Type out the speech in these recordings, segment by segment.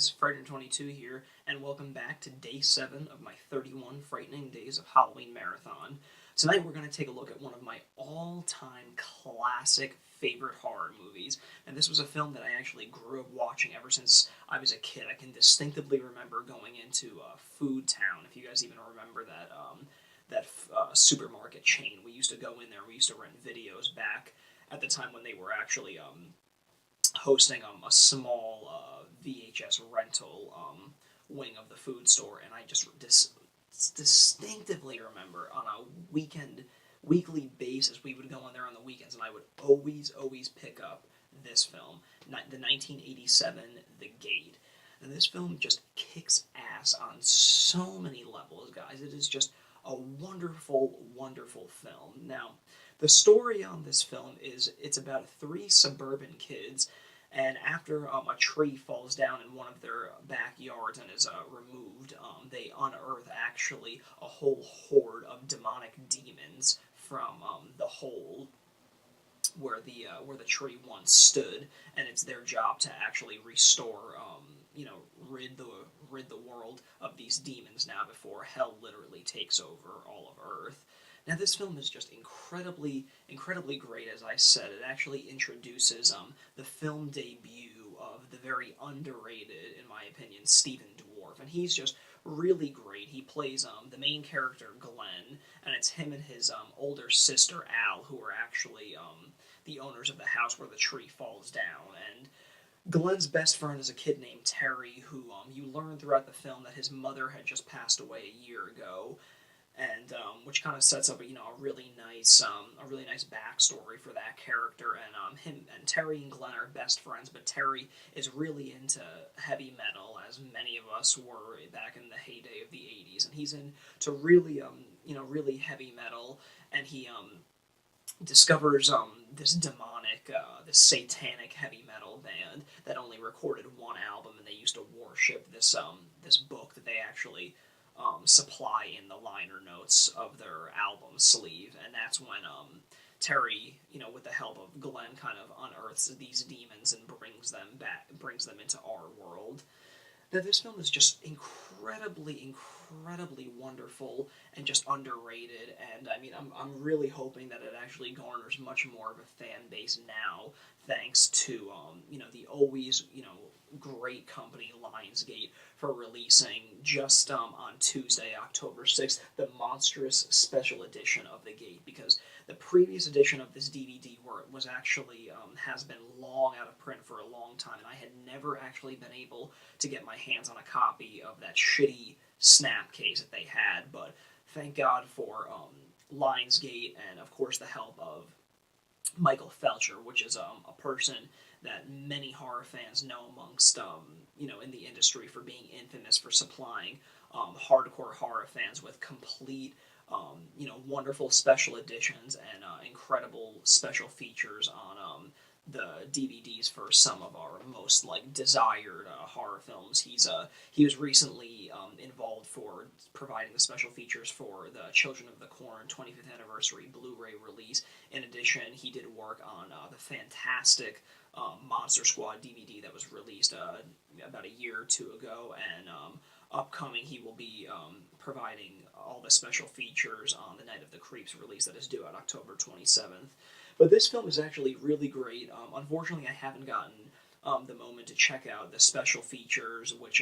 guys, Frightened22 here, and welcome back to day 7 of my 31 Frightening Days of Halloween Marathon. Tonight we're going to take a look at one of my all-time classic favorite horror movies, and this was a film that I actually grew up watching ever since I was a kid. I can distinctively remember going into Food Town, if you guys even remember that supermarket chain. We used to go in there, we used to rent videos back at the time when they were actually hosting a small VHS rental wing of the food store, and I just distinctively remember on a weekly basis we would go in there on the weekends, and I would always pick up this film, the 1987 The Gate. And this film just kicks ass on so many levels, guys. It is just a wonderful, wonderful film. Now, the story on this film is it's about three suburban kids, and after a tree falls down in one of their backyards and is removed, they unearth actually a whole horde of demonic demons from the hole where the tree once stood, and it's their job to actually restore, rid the world of these demons now before hell literally takes over all of Earth. Now, this film is just incredibly great, as I said. It actually introduces the film debut of the very underrated, in my opinion, Stephen Dwarf, and he's just really great. He plays the main character, Glenn, and it's him and his older sister, Al, who are actually the owners of the house where the tree falls down. And Glenn's best friend is a kid named Terry, who you learn throughout the film that his mother had just passed away a year ago, and which kind of sets up a really nice backstory for that character. And him and Terry and Glenn are best friends, but Terry is really into heavy metal, as many of us were back in the heyday of the '80s, and he's into really heavy metal, and he discovers this demonic, this satanic heavy metal band that only recorded one album, and they used to worship this book that they actually supply in the liner notes of their album sleeve. And that's when Terry, with the help of Glenn, kind of unearths these demons and brings them into our world. Now, this film is just incredibly wonderful and just underrated, and I mean, I'm really hoping that it actually garners much more of a fan base now, thanks to the always great company Lionsgate for releasing just on Tuesday, October 6th, the monstrous special edition of The Gate, because the previous edition of this DVD was actually has been long out of print for a long time, and I had never actually been able to get my hands on a copy of that shitty snap case that they had. But thank God for Lionsgate, and of course the help of Michael Felcher, which is a person that many horror fans know amongst in the industry for being infamous for supplying hardcore horror fans with complete wonderful special editions and incredible special features on the DVDs for some of our most desired horror films. He was recently involved for providing the special features for the Children of the Corn 25th anniversary Blu-ray release. In addition, he did work on the fantastic Monster Squad DVD that was released about a year or two ago, and upcoming he will be providing all the special features on the Night of the Creeps release that is due on October 27th. But this film is actually really great. Unfortunately, I haven't gotten the moment to check out the special features, which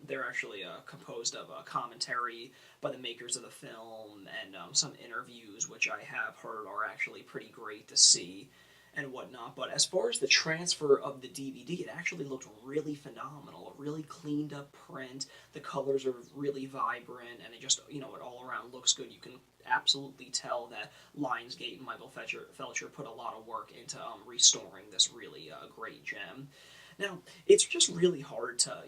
they're actually composed of a commentary by the makers of the film and some interviews, which I have heard are actually pretty great to see and whatnot. But as far as the transfer of the DVD, it actually looked really phenomenal. A really cleaned up print. The colors are really vibrant, and it just, it all around looks good. You can absolutely tell that Lionsgate and Michael Felcher put a lot of work into restoring this really great gem. Now, it's just really hard to,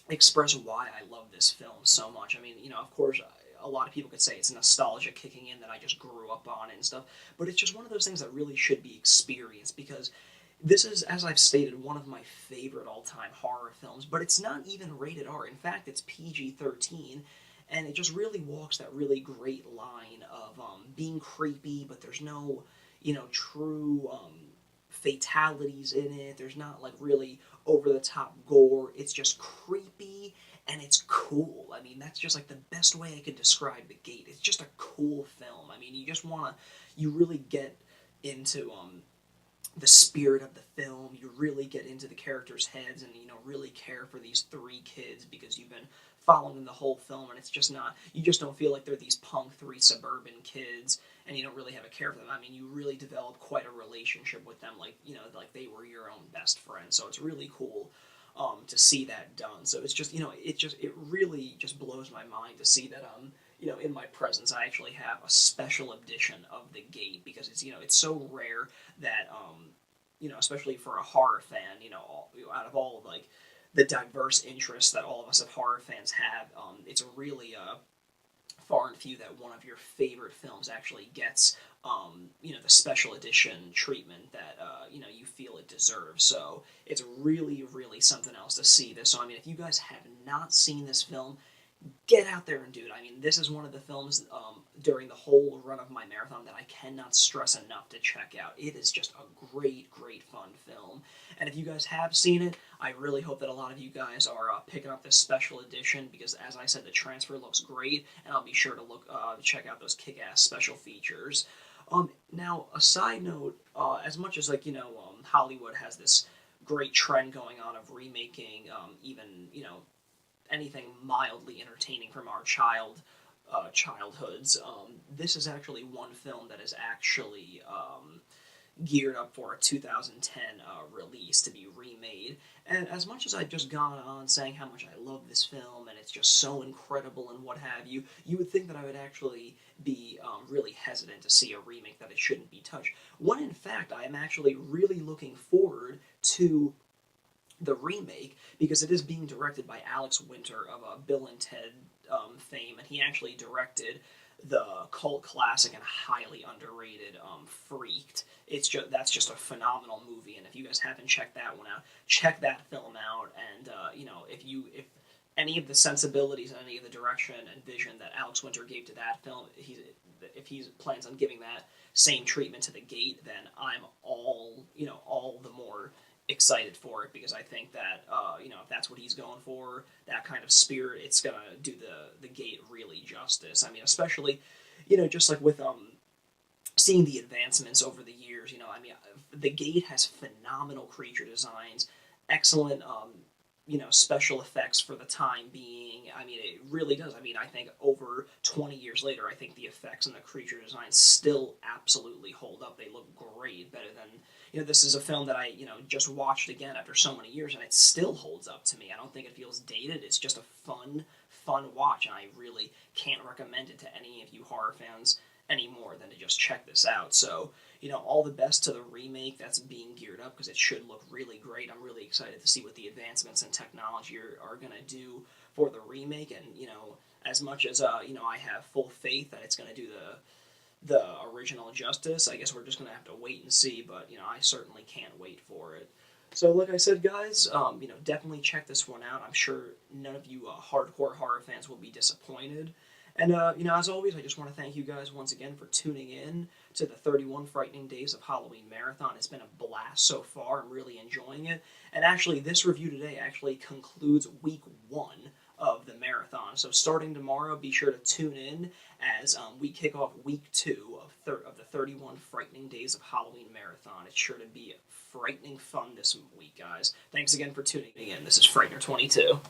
express why I love this film so much. I mean, of course, a lot of people could say it's nostalgia kicking in that I just grew up on it and stuff, but it's just one of those things that really should be experienced, because this is, as I've stated, one of my favorite all-time horror films, but it's not even rated R. In fact, it's PG-13, and it just really walks that really great line of being creepy, but there's no, true fatalities in it. There's not like really over the top gore. It's just creepy and it's cool. I mean, that's just like the best way I could describe The Gate. It's just a cool film. I mean, you really get into the spirit of the film. You really get into the characters' heads and, really care for these three kids because you've been following them the whole film, and it's just not, you just don't feel like they're these punk three suburban kids and you don't really have a care for them. I mean, you really develop quite a relationship with them, like, like they were your own best friend. So it's really cool to see that done. So it's just, it really just blows my mind to see that, in my presence, I actually have a special edition of The Gate because it's so rare that, especially for a horror fan, out of all of, like, the diverse interests that all of us as horror fans have, it's really far and few that one of your favorite films actually gets, the special edition treatment that, you feel it deserves. So it's really, really something else to see this. So, I mean, if you guys have not seen this film, get out there and do it. I mean, this is one of the films during the whole run of my marathon that I cannot stress enough to check out. It is just a great, great fun film. And if you guys have seen it, I really hope that a lot of you guys are picking up this special edition because, as I said, the transfer looks great, and I'll be sure to check out those kick-ass special features. Now, a side note, as much as, like, Hollywood has this great trend going on of remaking even, anything mildly entertaining from our childhoods. This is actually one film that is actually geared up for a 2010 release to be remade. And as much as I've just gone on saying how much I love this film and it's just so incredible and what have you, you would think that I would actually be really hesitant to see a remake that it shouldn't be touched. When in fact, I am actually really looking forward to the remake because it is being directed by Alex Winter of Bill and Ted fame, and he actually directed the cult classic and highly underrated Freaked. That's just a phenomenal movie, and if you guys haven't checked that one out, check that film out. And if any of the sensibilities and any of the direction and vision that Alex Winter gave to that film, if he plans on giving that same treatment to The Gate, then I'm all the more excited for it because I think that if that's what he's going for, that kind of spirit, it's gonna do the Gate really justice. I mean, especially just like with seeing the advancements over the years. I mean, The Gate has phenomenal creature designs, excellent special effects for the time being. I mean, it really does. I mean, I think over 20 years later, I think the effects and the creature designs still absolutely hold up. They look great, better than, this is a film that I, just watched again after so many years, and it still holds up to me. I don't think it feels dated. It's just a fun watch, and I really can't recommend it to any of you horror fans any more than to just check this out. So, all the best to the remake that's being geared up because it should look really great. I'm really excited to see what the advancements in technology are going to do for the remake. And, as much as, I have full faith that it's going to do the original justice, I guess we're just going to have to wait and see. But, I certainly can't wait for it. So, like I said, guys, definitely check this one out. I'm sure none of you hardcore horror fans will be disappointed. And, as always, I just want to thank you guys once again for tuning in to the 31 Frightening Days of Halloween Marathon. It's been a blast so far. I'm really enjoying it. And actually, this review today actually concludes week 1 of the marathon. So starting tomorrow, be sure to tune in as we kick off week 2 of the 31 Frightening Days of Halloween Marathon. It's sure to be frightening fun this week, guys. Thanks again for tuning in. This is Frightener 22.